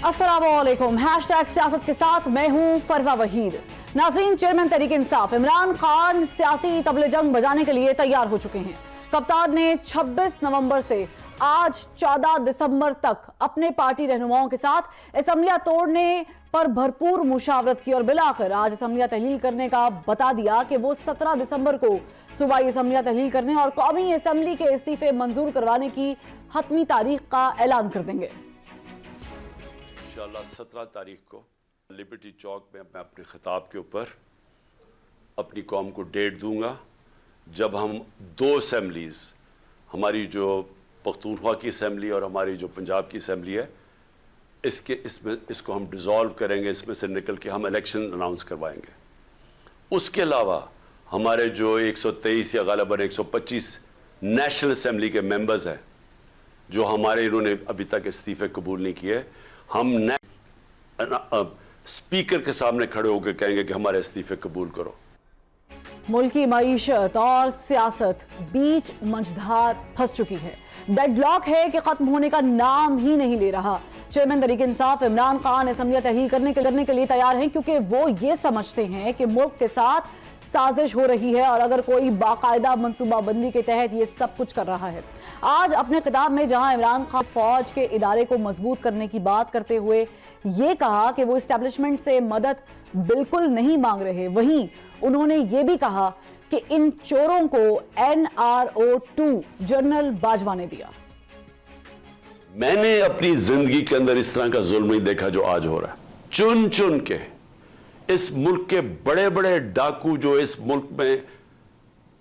अस्सलामुअलैकुम। हैशटैग सियासत के साथ मैं हूं फरवा वहीद। नाज़रीन, चेयरमैन तहरीक इंसाफ इमरान खान सियासी तबले जंग बजाने के लिए तैयार हो चुके हैं। कप्तान ने 26 नवंबर से आज 14 दिसंबर तक अपने पार्टी रहनुमाओं के साथ असम्बलियां तोड़ने पर भरपूर मुशावरत की और बिलाखिर आज असम्बलियां तहलील करने का बता दिया कि वो 17 दिसंबर को सूबाई असम्बलियां तहलील करने और कौमी असम्बली के इस्तीफे मंजूर करवाने की हतमी तारीख का ऐलान कर देंगे। इंशाअल्लाह 17 तारीख को लिबर्टी चौक में मैं अपने खिताब के ऊपर अपनी कौम को डेट दूंगा, जब हम दो असेंबलीज, हमारी जो पख्तूनख्वा की असेंबली और हमारी जो पंजाब की असेंबली है, इसको हम डिसॉल्व करेंगे, इसमें से निकल के हम इलेक्शन अनाउंस करवाएंगे। उसके अलावा हमारे जो 123 या गालिबन 125 नेशनल असेंबली के मेंबर्स हैं, जो हमारे इन्होंने अभी तक इस्तीफे कबूल नहीं किए, हम स्पीकर के सामने खड़े होकर कहेंगे कि हमारे इस्तीफे कबूल करो। मुल्की मईशत और सियासत बीच मंझधार फंस चुकी है। डेडलॉक है कि खत्म होने का नाम ही नहीं ले रहा। चेयरमैन तहरीक इंसाफ इमरान खान असम्बलियां तहलील करने के लिए तैयार हैं, क्योंकि वो ये समझते हैं कि मुल्क के साथ साजिश हो रही है और अगर कोई बाकायदा मनसूबाबंदी के तहत ये सब कुछ कर रहा है। आज अपने खिताब में जहां इमरान खान फौज के इदारे को मजबूत करने की बात करते हुए ये कहा कि वो एस्टेब्लिशमेंट से मदद बिल्कुल नहीं मांग रहे, वहीं उन्होंने ये भी कहा कि इन चोरों को NRO2 जनरल बाजवा ने दिया। मैंने अपनी जिंदगी के अंदर इस तरह का जुल्म नहीं देखा जो आज हो रहा है। चुन चुन के इस मुल्क के बड़े बड़े डाकू जो इस मुल्क में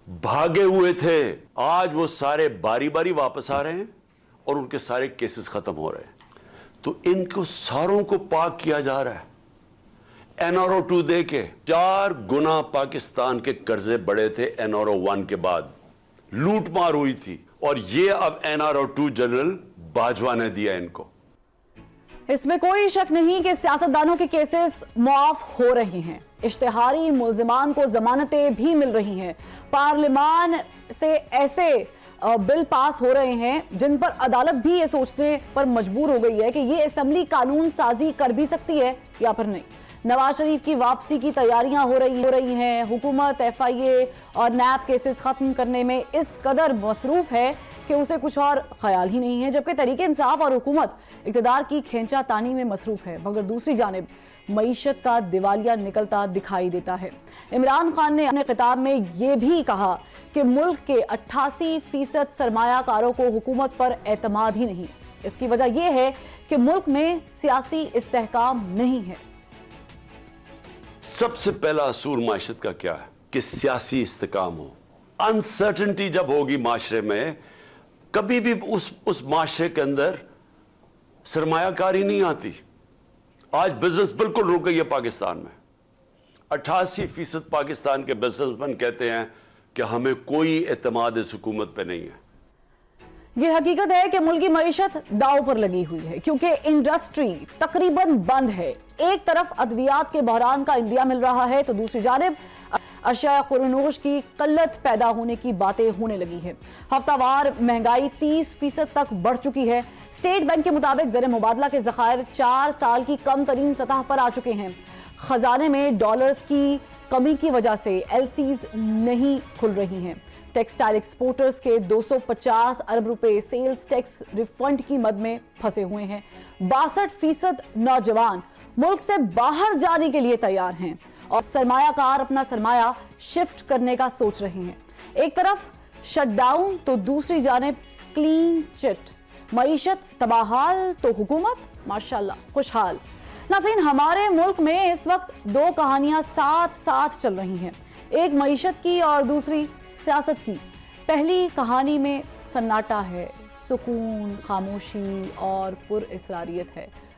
भागे हुए थे, आज वो सारे बारी बारी वापस आ रहे हैं और उनके सारे केसेस खत्म हो रहे हैं। तो इनको सारों को पाक किया जा रहा है। NRO2 दे के 4 गुना पाकिस्तान के कर्जे बढ़े थे NRO1 के बाद, लूट मार हुई थी, और ये अब NRO2 जनरल बाजवा ने दिया इनको। इसमें कोई शक नहीं कि सियासतदानों के केसेस मुआफ हो रहे हैं, इश्तिहारी मुल्जिमान को जमानतें भी मिल रही हैं, पार्लियामान से ऐसे बिल पास हो रहे हैं जिन पर अदालत भी ये सोचने पर मजबूर हो गई है कि ये असेंबली कानून साजी कर भी सकती है या फिर नहीं। नवाज शरीफ की वापसी की तैयारियां हो रही हैं। हुकूमत FIA और NAB केसेस खत्म करने में इस कदर मसरूफ है कि उसे कुछ और ख्याल ही नहीं है, जबकि तहरीक इंसाफ और हुकूमत इक़्तिदार की खींचा तानी में मसरूफ है, मगर दूसरी जानिब मईशत का दिवालिया निकलता दिखाई देता है। इमरान खान ने अपने खिताब में यह भी कहा कि मुल्क के 88% सरमायाकारों को हुकूमत पर एतमाद ही नहीं। इसकी वजह यह है कि मुल्क में सियासी इस्तेहकाम नहीं है। सबसे पहला असूल माशरत का क्या है कि सियासी इस्तेकाम हो। अनसर्टेनिटी जब होगी माशरे में, कभी भी उस माशरे के अंदर सरमायाकारी नहीं आती। आज बिजनेस बिल्कुल रुक गई है पाकिस्तान में। 88% पाकिस्तान के बिजनेसमैन कहते हैं कि हमें कोई एतमाद इस हुकूमत पे नहीं है। ये हकीकत है कि मुल्क की मईशत दांव पर लगी हुई है, क्योंकि इंडस्ट्री तकरीबन बंद है। एक तरफ अद्वियात के बहरान का इंदिया मिल रहा है, तो दूसरी जानिब अशिया खुरनोश की किल्लत पैदा होने की बातें होने लगी है। हफ्तावार महंगाई 30% तक बढ़ चुकी है। स्टेट बैंक के मुताबिक ज़र मुबादला के ज़खायर 4 साल की कम तरीन सतह पर आ चुके हैं। खजाने में डॉलर्स की कमी की वजह से LCs नहीं खुल रही हैं। टेक्सटाइल एक्सपोर्टर्स के 250 अरब रुपए सेल्स टैक्स रिफंड की मद में फंसे हुए हैं। 62% नौजवान मुल्क से बाहर जाने के लिए तैयार हैं और सरमायाकार अपना सरमाया शिफ्ट करने का सोच रहे हैं। एक तरफ शटडाउन तो दूसरी जानिब क्लीन चिट। मईशत तबाहाल तो हुकूमत माशाल्लाह खुशहाल। नाज़रीन, हमारे मुल्क में इस वक्त 2 कहानियां साथ साथ चल रही हैं, एक मईशत की और दूसरी सियासत की। पहली कहानी में सन्नाटा है, सुकून, खामोशी और पुरअसरारियत है।